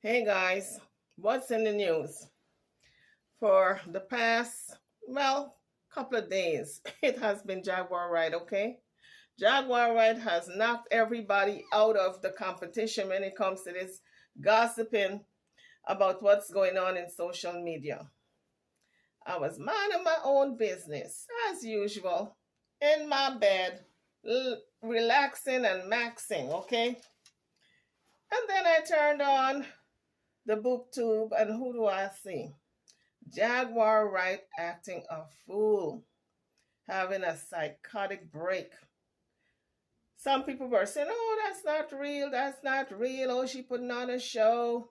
Hey guys, what's in the news? For the past, couple of days, it has been Jaguar Wright, okay? Jaguar Wright has knocked everybody out of the competition when it comes to this gossiping about what's going on in social media. I was minding my own business, as usual, in my bed, relaxing and maxing, okay? And then I turned on the boob tube, and who do I see? Jaguar Wright acting a fool, having a psychotic break. Some people were saying, oh, that's not real, that's not real. Oh, she putting on a show.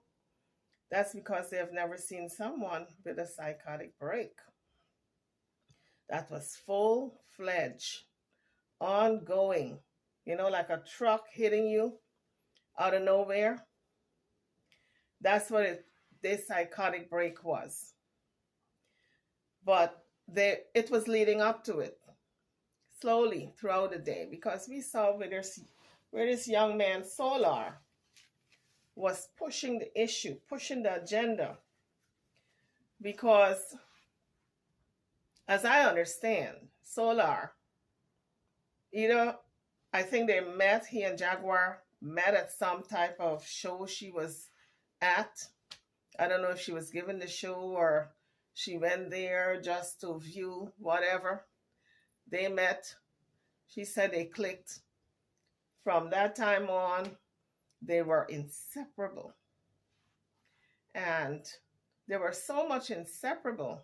That's because they have never seen someone with a psychotic break. That was full fledged, ongoing, like a truck hitting you out of nowhere. That's what this psychotic break was. But it was leading up to it slowly throughout the day because we saw where this young man Solar was pushing the issue, pushing the agenda. Because as I understand, Solar, either I think he and Jaguar met at some type of show she was at. I don't know if she was given the show or she went there just to view whatever. They met. She said they clicked. From that time on, they were inseparable. And they were so much inseparable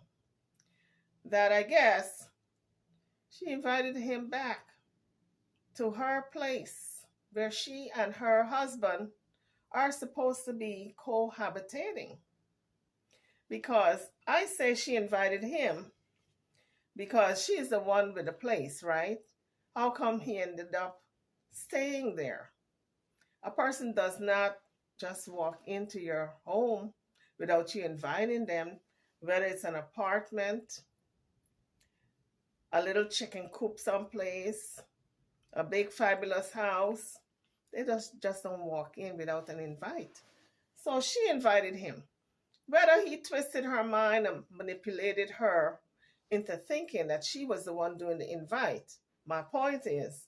that I guess she invited him back to her place where she and her husband are supposed to be cohabitating. Because I say she invited him because she's the one with the place, right? How come he ended up staying there? A person does not just walk into your home without you inviting them, whether it's an apartment, a little chicken coop someplace, a big fabulous house. They just don't walk in without an invite. So she invited him. Whether he twisted her mind and manipulated her into thinking that she was the one doing the invite, my point is,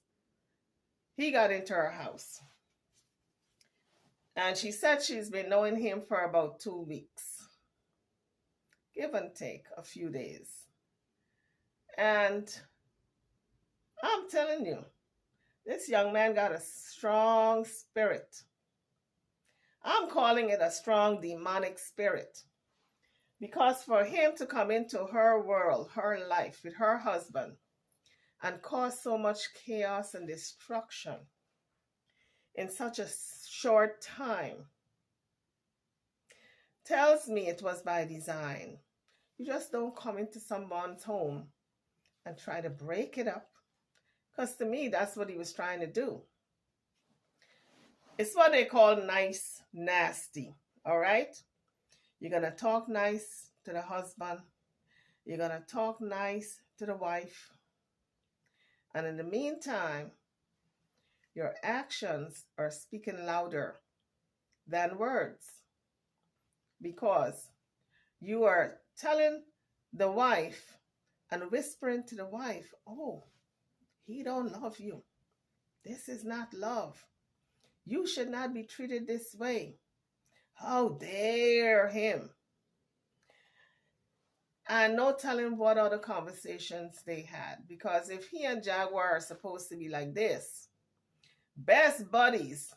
he got into her house. And she said she's been knowing him for about 2 weeks, give and take a few days. And I'm telling you, this young man got a strong spirit. I'm calling it a strong demonic spirit. Because for him to come into her world, her life with her husband, and cause so much chaos and destruction in such a short time tells me it was by design. You just don't come into someone's home and try to break it up. Because to me, that's what he was trying to do. It's what they call nice, nasty. All right? You're going to talk nice to the husband. You're going to talk nice to the wife. And in the meantime, your actions are speaking louder than words. Because you are telling the wife and whispering to the wife, oh, he don't love you. This is not love. You should not be treated this way. How dare him? And no telling what other conversations they had. Because if he and Jaguar are supposed to be like this, best buddies,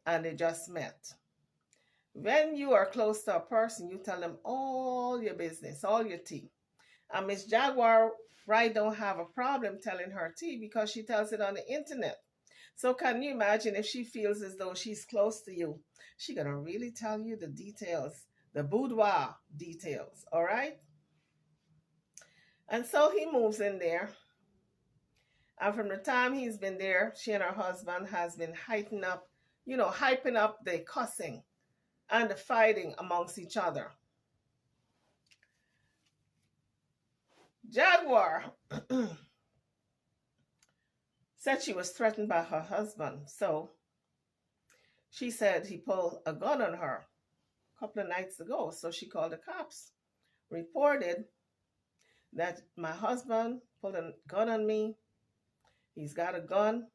and they just met. When you are close to a person, you tell them all your business, all your tea. And Miss Jaguar Wright don't have a problem telling her tea because she tells it on the internet. So can you imagine if she feels as though she's close to you? She's going to really tell you the details, the boudoir details, all right? And so he moves in there. And from the time he's been there, she and her husband has been hyping up the cussing and the fighting amongst each other. Jaguar said she was threatened by her husband. So she said he pulled a gun on her couple of nights ago. So she called the cops, reported that my husband pulled a gun on me. He's got a gun.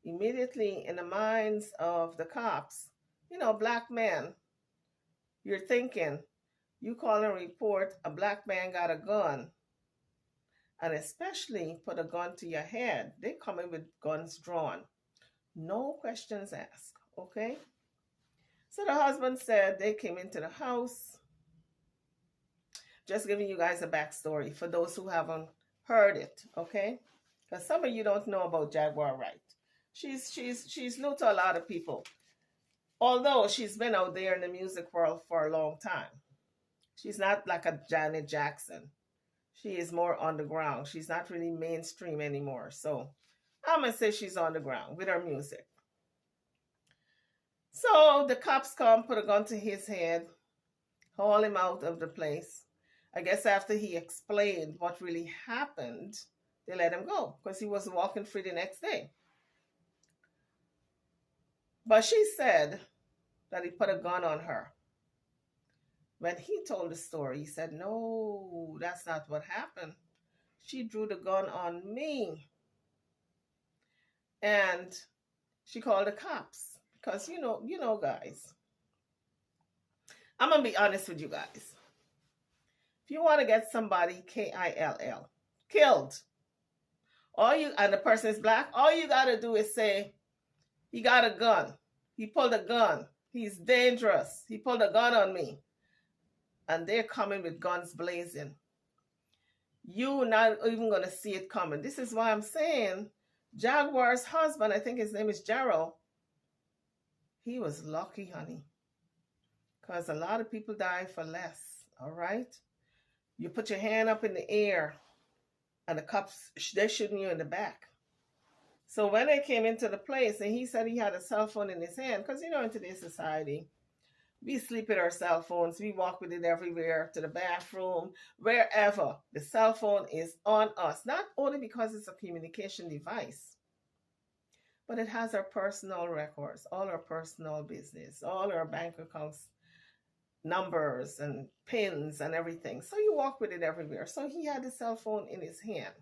Immediately in the minds of the cops, black men, you're thinking, you call and report a black man got a gun, and especially put a gun to your head. They come in with guns drawn. No questions asked, okay? So the husband said they came into the house. Just giving you guys a backstory for those who haven't heard it, okay? Because some of you don't know about Jaguar Wright. She's new to a lot of people. Although she's been out there in the music world for a long time. She's not like a Janet Jackson. She is more underground. She's not really mainstream anymore. So I'm going to say she's on the ground with her music. So the cops come, put a gun to his head, haul him out of the place. I guess after he explained what really happened, they let him go because he was walking free the next day. But she said that he put a gun on her. When he told the story, he said, no, that's not what happened. She drew the gun on me. And she called the cops. Because, guys, I'm going to be honest with you guys. If you want to get somebody, Kill, killed, and the person is black, all you got to do is say, he got a gun. He pulled a gun. He's dangerous. He pulled a gun on me. And they're coming with guns blazing. You're not even going to see it coming. This is why I'm saying Jaguar's husband, I think his name is Gerald, he was lucky, honey. Because a lot of people die for less, all right? You put your hand up in the air, and the cops, they're shooting you in the back. So when they came into the place, and he said he had a cell phone in his hand, because, in today's society, we sleep with our cell phones. We walk with it everywhere, to the bathroom, wherever. The cell phone is on us, not only because it's a communication device, but it has our personal records, all our personal business, all our bank accounts, numbers and pins and everything. So you walk with it everywhere. So he had the cell phone in his hand,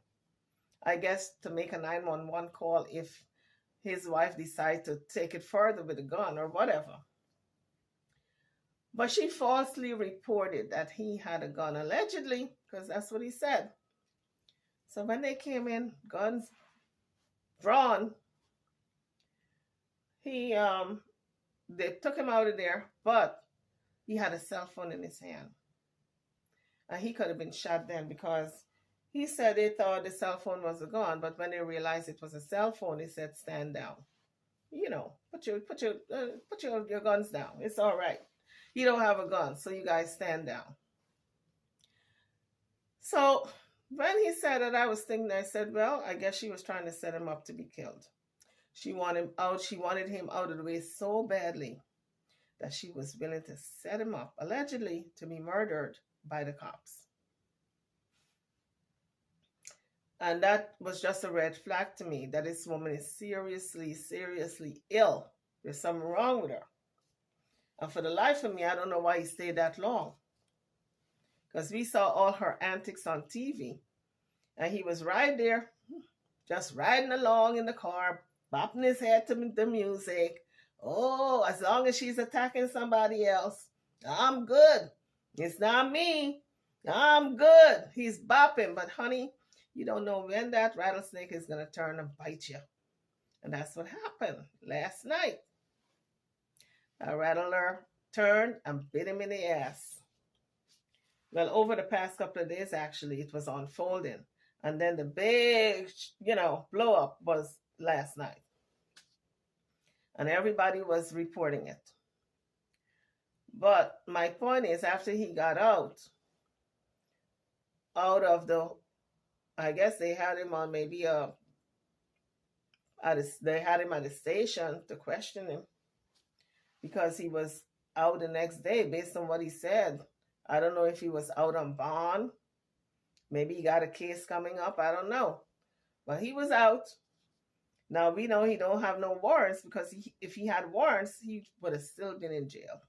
I guess, to make a 911 call if his wife decided to take it further with a gun or whatever. But she falsely reported that he had a gun, allegedly, because that's what he said. So when they came in, guns drawn, they took him out of there, but he had a cell phone in his hand. And he could have been shot then, because he said they thought the cell phone was a gun, but when they realized it was a cell phone, he said, stand down. Put your guns down. It's all right. You don't have a gun, so you guys stand down. So when he said that, I was thinking, I said, well, I guess she was trying to set him up to be killed. She wanted him out. She wanted him out of the way so badly that she was willing to set him up, allegedly, to be murdered by the cops. And that was just a red flag to me, that this woman is seriously, seriously ill. There's something wrong with her. And for the life of me, I don't know why he stayed that long. Because we saw all her antics on TV. And he was right there, just riding along in the car, bopping his head to the music. Oh, as long as she's attacking somebody else, I'm good. It's not me. I'm good. He's bopping. But honey, you don't know when that rattlesnake is going to turn and bite you. And that's what happened last night. A rattler turned and bit him in the ass. Well, over the past couple of days, actually, it was unfolding. And then the big, blow up was last night. And everybody was reporting it. But my point is, after he got out of the, I guess they had him on maybe they had him at the station to question him, because he was out the next day based on what he said. I don't know if he was out on bond. Maybe he got a case coming up. I don't know. But he was out. Now, we know he don't have no warrants, because if he had warrants, he would have still been in jail.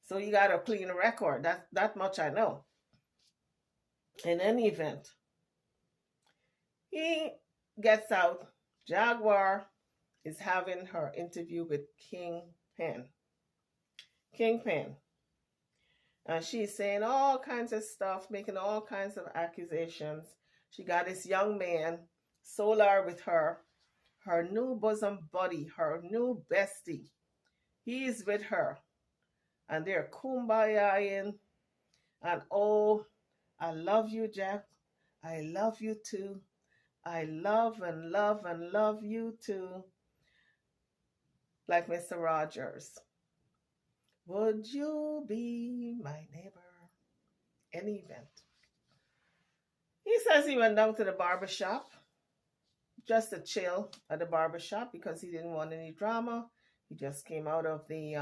So you got a clean record. That much I know. In any event, he gets out. Jaguar is having her interview with Kingpin. Kingpin. And she's saying all kinds of stuff, making all kinds of accusations. She got this young man, Solar, with her new bosom buddy, her new bestie. He's with her. And they're kumbayaing. And oh, I love you, Jack. I love you too. I love and love and love you too. Like Mr. Rogers. Would you be my neighbor? Any event. He says he went down to the barber shop just to chill at the barber shop because he didn't want any drama. He just came out of the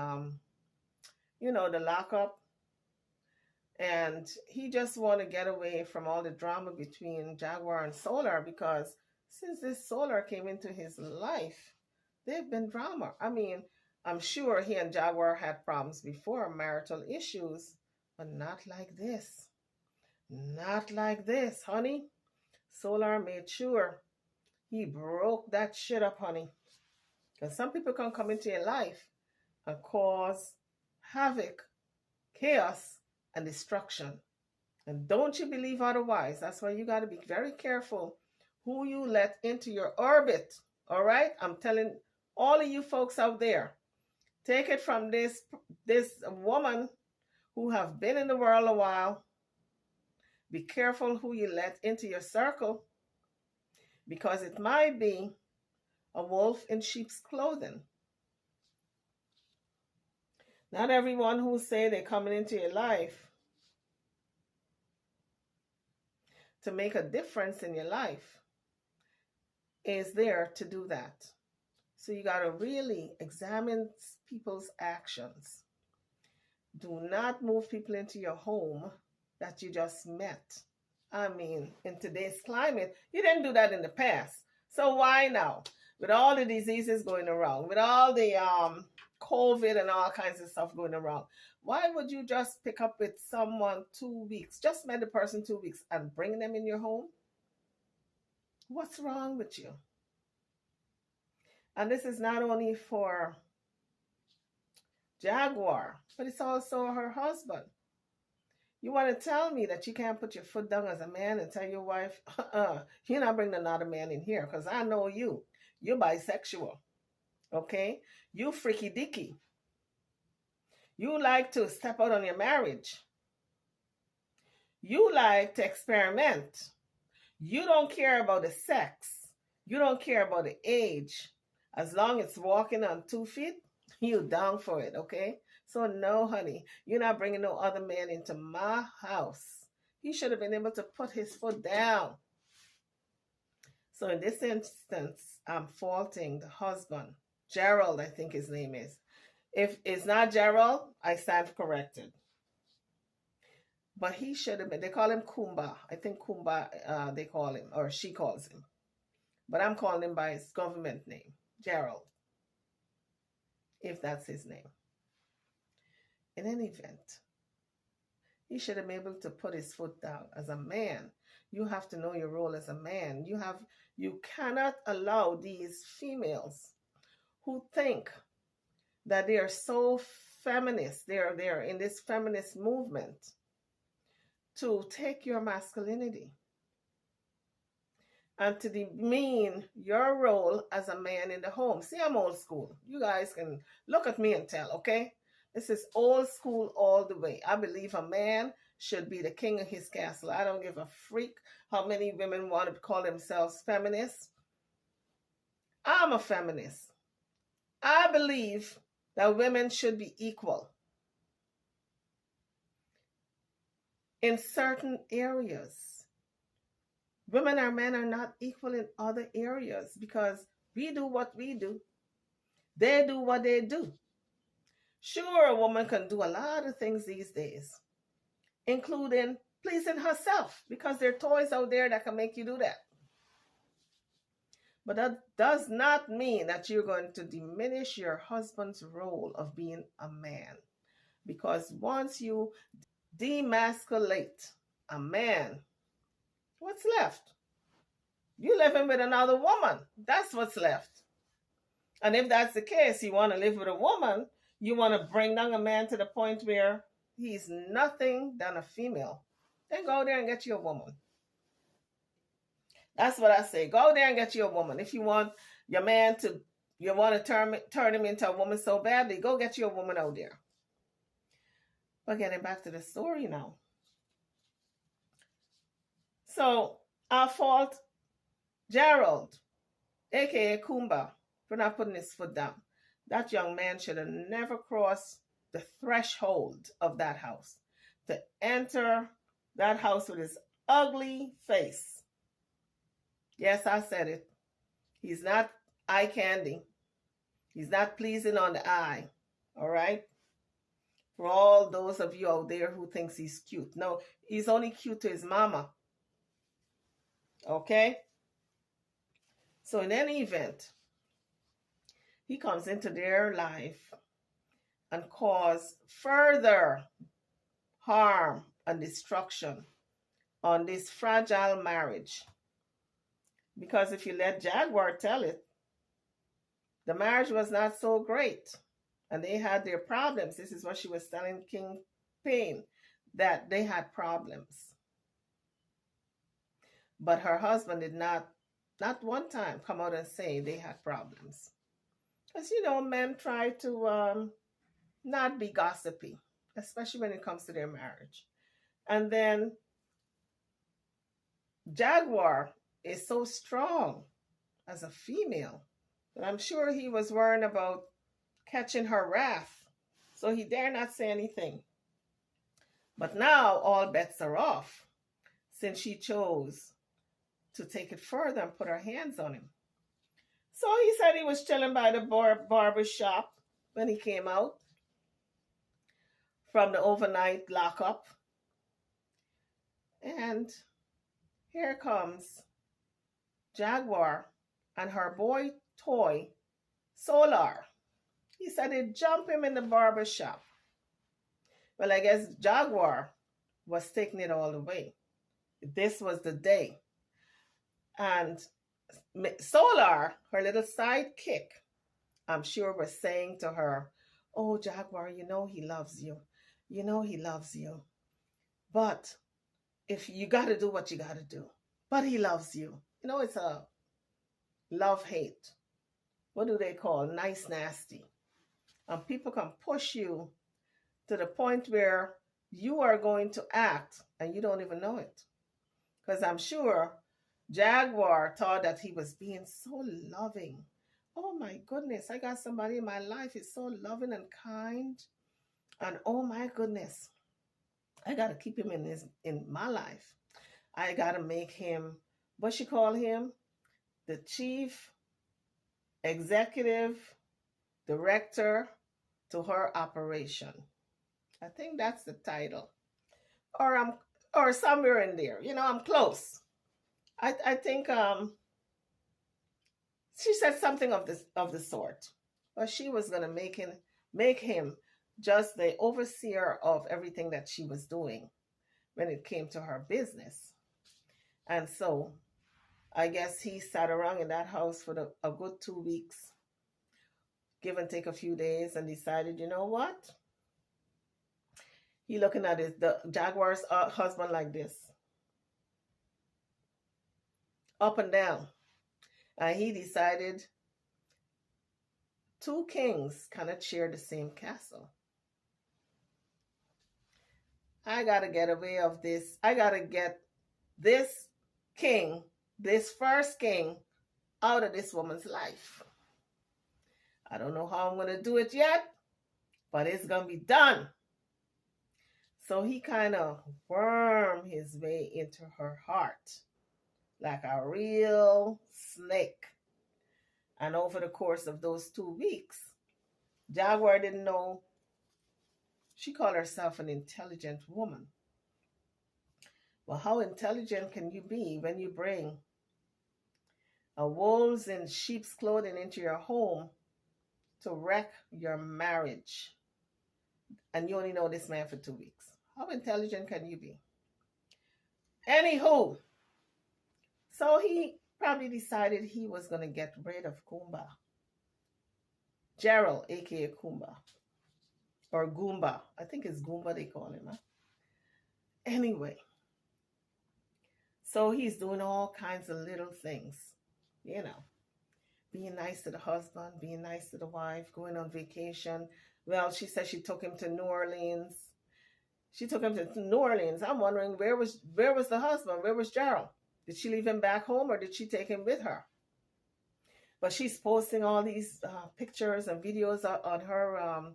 lockup. And he just want to get away from all the drama between Jaguar and Solar because since this Solar came into his life, they've been drama. I mean, I'm sure he and Jaguar had problems before, marital issues, but not like this. Not like this, honey. Solar made sure he broke that shit up, honey. Because some people can come into your life and cause havoc, chaos, and destruction. And don't you believe otherwise. That's why you got to be very careful who you let into your orbit. All right? I'm telling all of you folks out there, take it from this woman who have been in the world a while. Be careful who you let into your circle because it might be a wolf in sheep's clothing. Not everyone who say they're coming into your life to make a difference in your life is there to do that. So you got to really examine people's actions. Do not move people into your home that you just met. I mean, in today's climate, you didn't do that in the past. So why now? With all the diseases going around, with all the COVID and all kinds of stuff going around, why would you just pick up with someone 2 weeks, just met the person 2 weeks and bring them in your home? What's wrong with you? And this is not only for Jaguar, but it's also her husband. You want to tell me that you can't put your foot down as a man and tell your wife, you're not bringing another man in here because I know you. You're bisexual. Okay? You freaky dicky. You like to step out on your marriage. You like to experiment. You don't care about the sex. You don't care about the age. As long as it's walking on 2 feet, you down for it, okay? So no, honey, you're not bringing no other man into my house. He should have been able to put his foot down. So in this instance, I'm faulting the husband. Gerald, I think his name is. If it's not Gerald, I stand corrected. But he should have been, they call him Kumba. I think Kumba, they call him, or she calls him. But I'm calling him by his government name, Gerald. If that's his name. In any event, he should have been able to put his foot down. As a man, you have to know your role as a man. You cannot allow these females who think that they are so feminist, they're in this feminist movement, to take your masculinity and to demean your role as a man in the home. See, I'm old school. You guys can look at me and tell, okay? This is old school all the way. I believe a man should be the king of his castle. I don't give a freak how many women want to call themselves feminists. I'm a feminist. I believe that women should be equal in certain areas. Women and men are not equal in other areas because we do what we do. They do what they do. Sure, a woman can do a lot of things these days, including pleasing herself, because there are toys out there that can make you do that. But that does not mean that you're going to diminish your husband's role of being a man. Because once you demasculate a man, what's left? You living with another woman. That's what's left. And if that's the case, you want to live with a woman, you want to bring down a man to the point where he's nothing than a female, then go there and get you a woman. That's what I say. Go there and get you a woman. If you want your man to, you want to turn him into a woman so badly, go get you a woman out there. But getting back to the story now. So I fault Gerald, aka Kumba, for not putting his foot down. That young man should have never crossed the threshold of that house to enter that house with his ugly face. Yes, I said it. He's not eye candy. He's not pleasing on the eye. All right? For all those of you out there who thinks he's cute. No, he's only cute to his mama. Okay? So in any event, he comes into their life and cause further harm and destruction on this fragile marriage. Because if you let Jaguar tell it, the marriage was not so great. And they had their problems. This is what she was telling King Payne, that they had problems. But her husband did not one time come out and say they had problems. Because, men try to not be gossipy, especially when it comes to their marriage. And then Jaguar is so strong as a female that I'm sure he was worrying about catching her wrath. So he dare not say anything. But now all bets are off since she chose to take it further and put her hands on him. So he said he was chilling by the barber shop when he came out from the overnight lockup. And here comes Jaguar and her boy toy, Solar. He said he'd jump him in the barber shop. Well, I guess Jaguar was taking it all the way. This was the day. And Solar, her little sidekick, I'm sure was saying to her, "Oh, Jaguar, you know he loves you. You know he loves you. But if you got to do what you got to do. But he loves you." It's a love-hate. What do they call? Nice, nasty. And people can push you to the point where you are going to act and you don't even know it. Because I'm sure Jaguar thought that he was being so loving. Oh my goodness, I got somebody in my life who's so loving and kind. And oh my goodness, I got to keep him in my life. I got to make him, what she call him? The chief executive director to her operation. I think that's the title. Or somewhere in there. I'm close. I think she said something of the sort. But she was gonna make him just the overseer of everything that she was doing when it came to her business. And so I guess he sat around in that house for a good 2 weeks, give and take a few days, and decided, you know what? He looking at the Jaguar's husband like this, up and down. And he decided 2 kings cannot share the same castle. I got to get away of this. I got to get this king, this first king, out of this woman's life. I don't know how I'm going to do it yet, but it's going to be done. So he kind of wormed his way into her heart like a real snake. And over the course of those 2 weeks, Jaguar didn't know. She called herself an intelligent woman. Well, how intelligent can you be when you bring a wolves in sheep's clothing into your home to wreck your marriage? and you only know this man for 2 weeks. How intelligent can you be? Anywho, so he probably decided he was going to get rid of Kumba. Gerald, aka Kumba. Or Goomba. I think it's Goomba they call him. Huh? Anyway, so he's doing all kinds of little things, you know, being nice to the husband, being nice to the wife, going on vacation. Well, she said she took him to New Orleans. She took him to New Orleans. I'm wondering where was the husband? Where was Gerald? Did she leave him back home or did she take him with her? But she's posting all these pictures and videos on her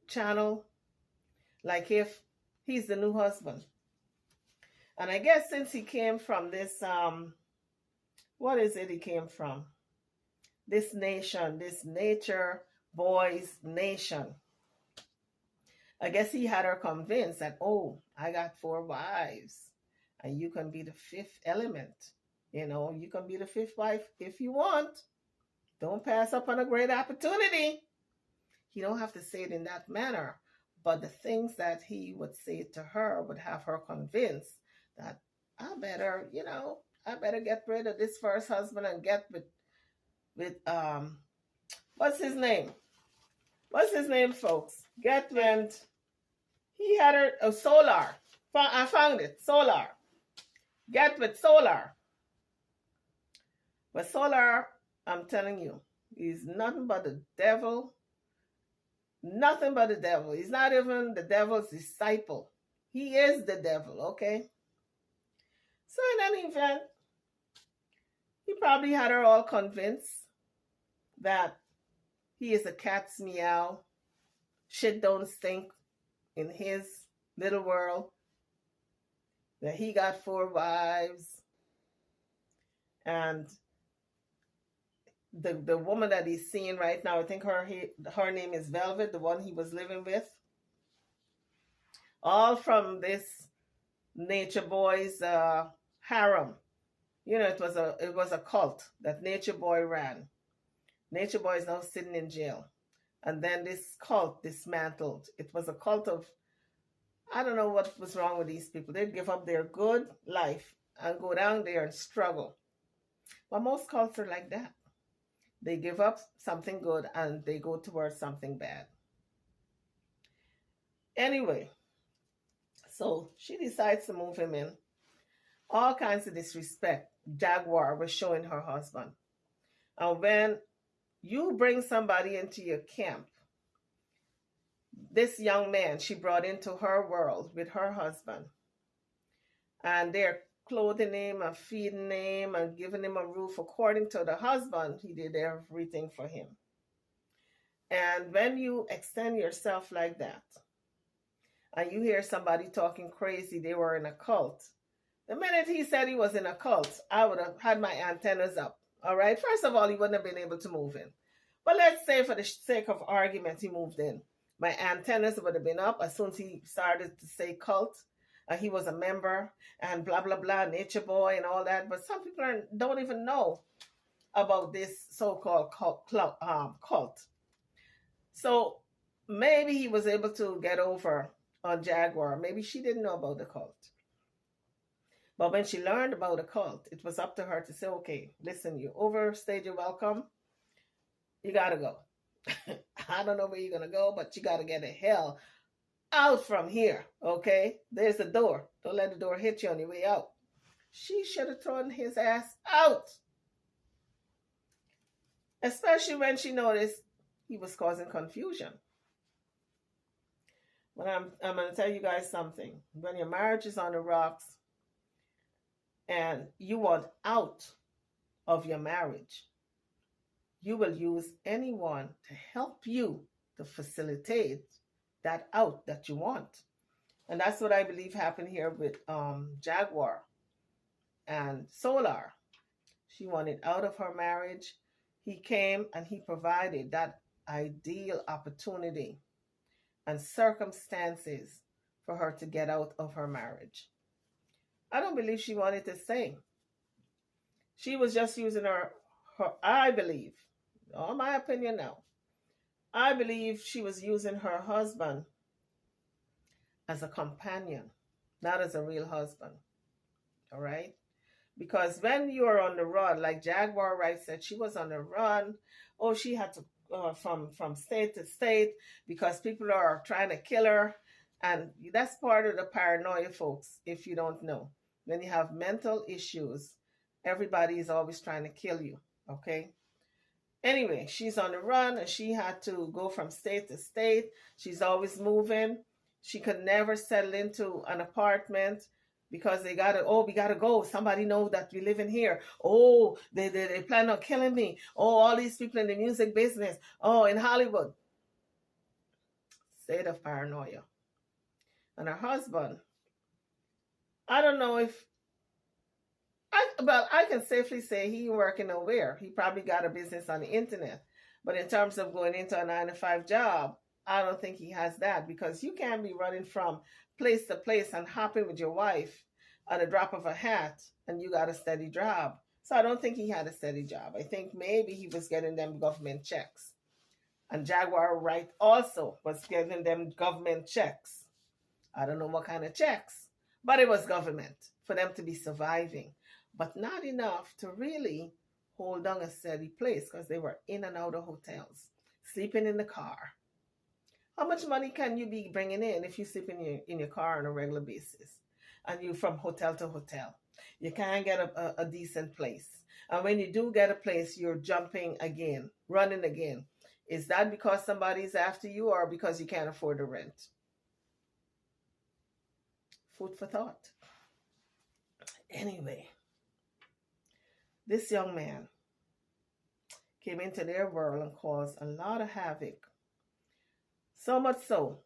channel, like if he's the new husband. And I guess since he came from this, what is it he came from? This nation, this nature boys nation. I guess he had her convinced that, oh, I got 4 wives and you can be the 5th element. You know, you can be the 5th wife if you want. Don't pass up on a great opportunity. You don't have to say it in that manner, but the things that he would say to her would have her convinced that I better get rid of this first husband and get with what's his name? What's his name, folks? Get with, he had her, Solar. I found it, Solar. Get with Solar. But Solar, I'm telling you, he's nothing but the devil. Nothing but the devil. He's not even the devil's disciple. He is the devil, okay? So in any event, he probably had her all convinced that he is a cat's meow. Shit don't stink in his little world. That he got 4 wives. And the woman that he's seeing right now, I think her name is Velvet, the one he was living with. All from this Nature Boy's harem. You know, it was a cult that Nature Boy ran. Nature Boy is now sitting in jail. And then this cult dismantled. It was a cult of, I don't know what was wrong with these people. They'd give up their good life and go down there and struggle. But most cults are like that. They give up something good and they go towards something bad. Anyway, so she decides to move him in. All kinds of disrespect Jaguar was showing her husband. And when you bring somebody into your camp, this young man she brought into her world with her husband, and they're clothing him and feeding him and giving him a roof. According to the husband, he did everything for him. And when you extend yourself like that, and you hear somebody talking crazy, they were in a cult. The minute he said he was in a cult, I would have had my antennas up. All right. First of all, he wouldn't have been able to move in. But let's say for the sake of argument, he moved in. My antennas would have been up as soon as he started to say cult. He was a member and blah, blah, blah, Nature Boy and all that. But some people don't even know about this so-called cult. So maybe he was able to get over on Jaguar. Maybe she didn't know about the cult. But when she learned about the cult, it was up to her to say, okay, listen, you overstayed your welcome. You got to go. I don't know where you're going to go, but you got to get the hell out from here, okay? There's the door. Don't let the door hit you on your way out. She should have thrown his ass out. Especially when she noticed he was causing confusion. But I'm going to tell you guys something. When your marriage is on the rocks and you want out of your marriage, you will use anyone to help you to facilitate that out that you want. And that's what I believe happened here with Jaguar and Solar. She wanted out of her marriage. He came and he provided that ideal opportunity and circumstances for her to get out of her marriage. I don't believe she wanted to stay. She was just using her I believe, all my opinion now, I believe she was using her husband as a companion, not as a real husband. All right. Because when you're on the run, like Jaguar Wright said, she was on the run. Oh, she had to from state to state because people are trying to kill her, and that's part of the paranoia, folks. If you don't know, when you have mental issues, everybody is always trying to kill you. Okay. Anyway, she's on the run and she had to go from state to state. She's always moving. She could never settle into an apartment because they gotta, oh, we gotta go. Somebody know that we live in here. Oh, they plan on killing me. Oh, all these people in the music business. Oh, in Hollywood. State of paranoia. And her husband, I don't know if I can safely say he working nowhere. He probably got a business on the internet. But in terms of going into a 9 to 5 job, I don't think he has that because you can't be running from place to place and hopping with your wife at a drop of a hat and you got a steady job. So I don't think he had a steady job. I think maybe he was getting them government checks. And Jaguar Wright also was getting them government checks. I don't know what kind of checks, but it was government for them to be surviving, but not enough to really hold down a steady place because they were in and out of hotels, sleeping in the car. How much money can you be bringing in if you sleep in your car on a regular basis and you from hotel to hotel? You can't get a decent place. And when you do get a place, you're jumping again, running again. Is that because somebody's after you or because you can't afford the rent? Food for thought. Anyway, this young man came into their world and caused a lot of havoc. So much so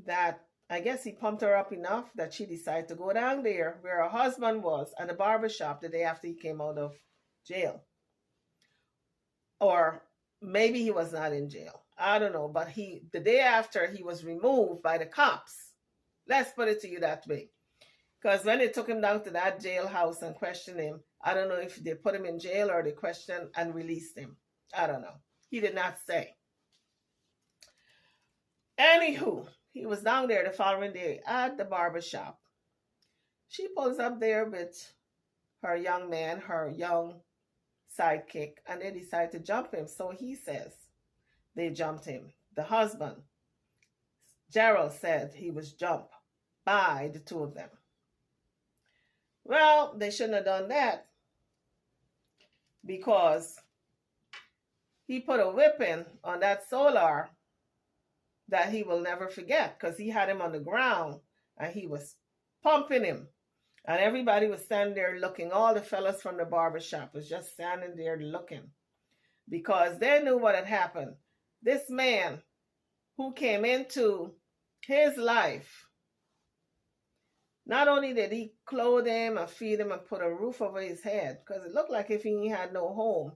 that I guess he pumped her up enough that she decided to go down there where her husband was at the barber shop the day after he came out of jail. Or maybe he was not in jail. I don't know. But the day after he was removed by the cops. Let's put it to you that way. Because when they took him down to that jailhouse and questioned him, I don't know if they put him in jail or they questioned and released him. I don't know. He did not say. Anywho, he was down there the following day at the barber shop. She pulls up there with her young man, her young sidekick, and they decide to jump him. So he says they jumped him. The husband, Gerald, said he was jumped by the two of them. Well, they shouldn't have done that because he put a whipping on that Solar that he will never forget because he had him on the ground and he was pumping him. And everybody was standing there looking. All the fellas from the barbershop was just standing there looking because they knew what had happened. This man who came into his life, not only did he clothe him and feed him and put a roof over his head, because it looked like if he had no home,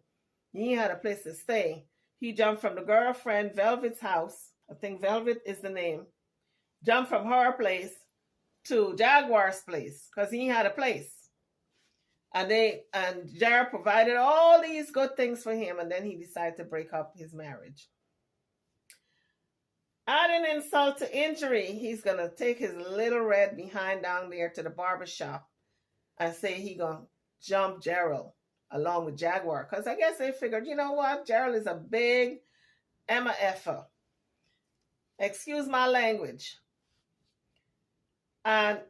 he had a place to stay. He jumped from the girlfriend Velvet's house. I think Velvet is the name. Jumped from her place to Jaguar's place because he had a place. And Jared provided all these good things for him, and then he decided to break up his marriage. Adding insult to injury, he's going to take his little red behind down there to the barbershop and say he going to jump Gerald along with Jaguar. Because I guess they figured, you know what? Gerald is a big Emma effer. Excuse my language. And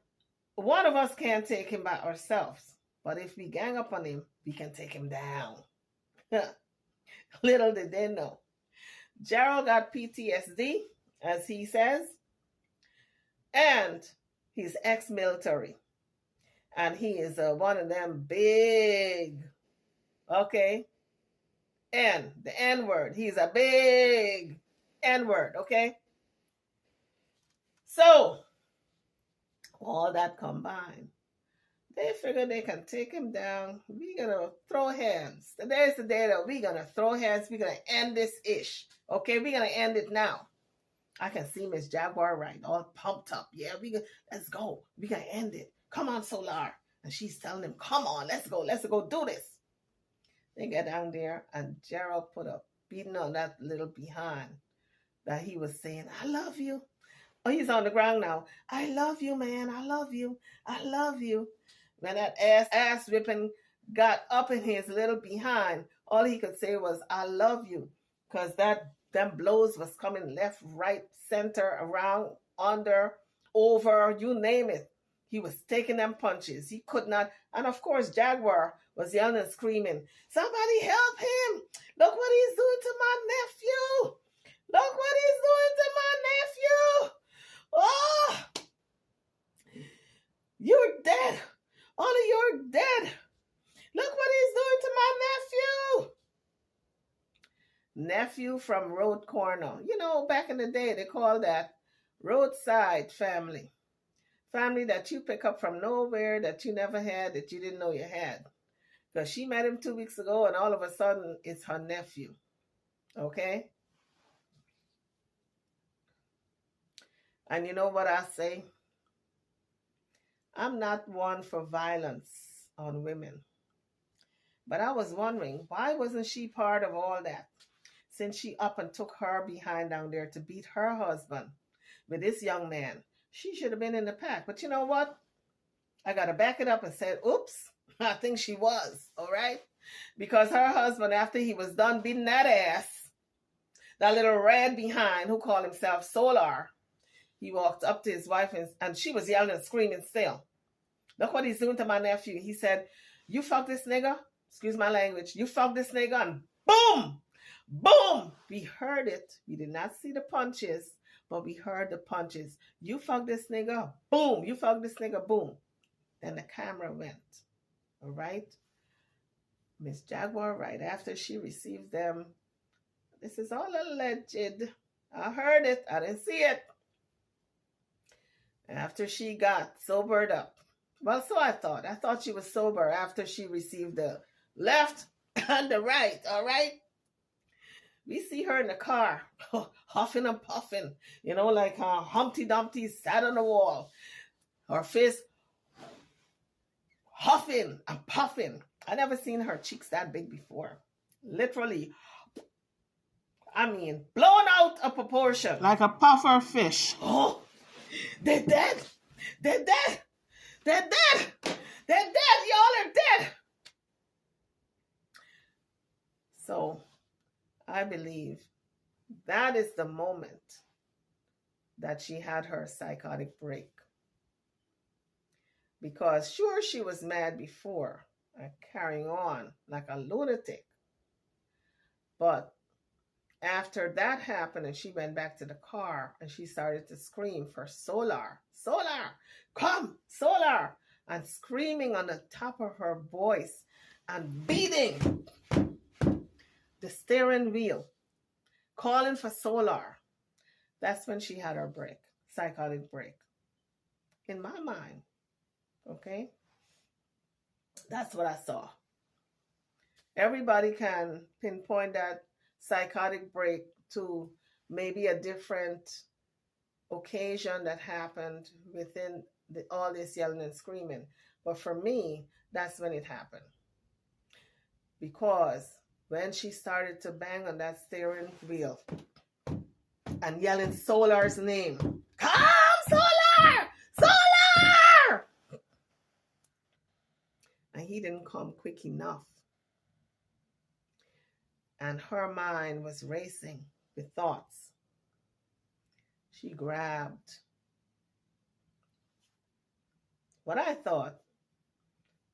one of us can't take him by ourselves. But if we gang up on him, we can take him down. Little did they know. Gerald got PTSD, as he says, and he's ex-military. And he is one of them big, okay, the N-word. He's a big N-word, okay? So, all that combined, they figure they can take him down. We're going to throw hands. Today's the day that we're going to throw hands. We're going to end this ish. Okay, we're going to end it now. I can see Miss Jaguar Wright all pumped up. Yeah, let's go. We're going to end it. Come on, Solar. And she's telling him, come on, let's go do this. They get down there and Gerald put a beating on that little behind that he was saying, I love you. Oh, he's on the ground now. I love you, man. I love you. I love you. When that ass whipping got up in his little behind, all he could say was, I love you. Because them blows was coming left, right, center, around, under, over, you name it. He was taking them punches. He could not. And of course, Jaguar was yelling and screaming, somebody help him. Look what he's doing to my nephew. Look what he's doing to my nephew. Oh, you're dead. Only you're dead. Look what he's doing to my nephew. Nephew from Road Corner. You know, back in the day, they called that roadside family. Family that you pick up from nowhere, that you never had, that you didn't know you had. Because she met him 2 weeks ago, and all of a sudden, it's her nephew. Okay? And you know what I say? I'm not one for violence on women. But I was wondering, why wasn't she part of all that? Since she up and took her behind down there to beat her husband with this young man. She should have been in the pack. But you know what? I got to back it up and say, oops, I think she was, all right? Because her husband, after he was done beating that ass, that little red behind who called himself Solar, he walked up to his wife and she was yelling and screaming still. Look what he's doing to my nephew. He said, you fuck this nigga. Excuse my language. You fuck this nigga, and boom, boom. We heard it. We did not see the punches, but we heard the punches. You fuck this nigga, boom. You fuck this nigga, boom. Then the camera went. All right. Miss Jaguar, right after she received them, this is all alleged. I heard it. I didn't see it. After she got sobered up. Well, so I thought. I thought she was sober after she received the left and the right, all right? We see her in the car, huffing and puffing, you know, like Humpty Dumpty sat on the wall. Her face huffing and puffing. I never seen her cheeks that big before. Literally, I mean, blown out of proportion. Like a puffer fish. Oh, they're dead. They're dead. They're dead. They're dead. Y'all are dead. So I believe that is the moment that she had her psychotic break. Because sure, she was mad before and carrying on like a lunatic. But after that happened and she went back to the car and she started to scream for Solar, Solar, come, Solar, and screaming on the top of her voice and beating the steering wheel, calling for Solar. That's when she had her break, psychotic break. In my mind, okay? That's what I saw. Everybody can pinpoint that psychotic break to maybe a different occasion that happened within all this yelling and screaming. But for me, that's when it happened. Because when she started to bang on that steering wheel and yelling Solar's name, come, Solar! Solar! And he didn't come quick enough. And her mind was racing with thoughts. She grabbed what I thought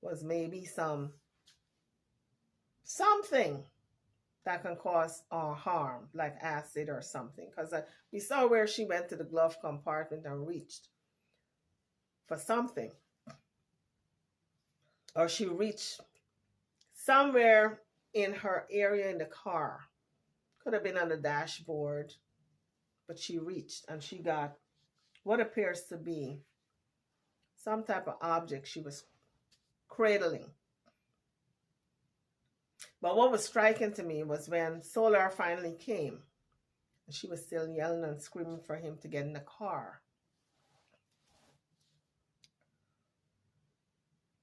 was maybe something that can cause harm, like acid or something. Because we saw where she went to the glove compartment and reached for something. Or she reached somewhere in her area in the car. Could have been on the dashboard. But she reached and she got what appears to be some type of object she was cradling. But what was striking to me was when Solar finally came, and she was still yelling and screaming for him to get in the car.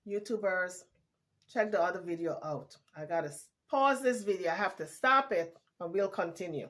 YouTubers, check the other video out. I gotta pause this video. I have to stop it and we'll continue.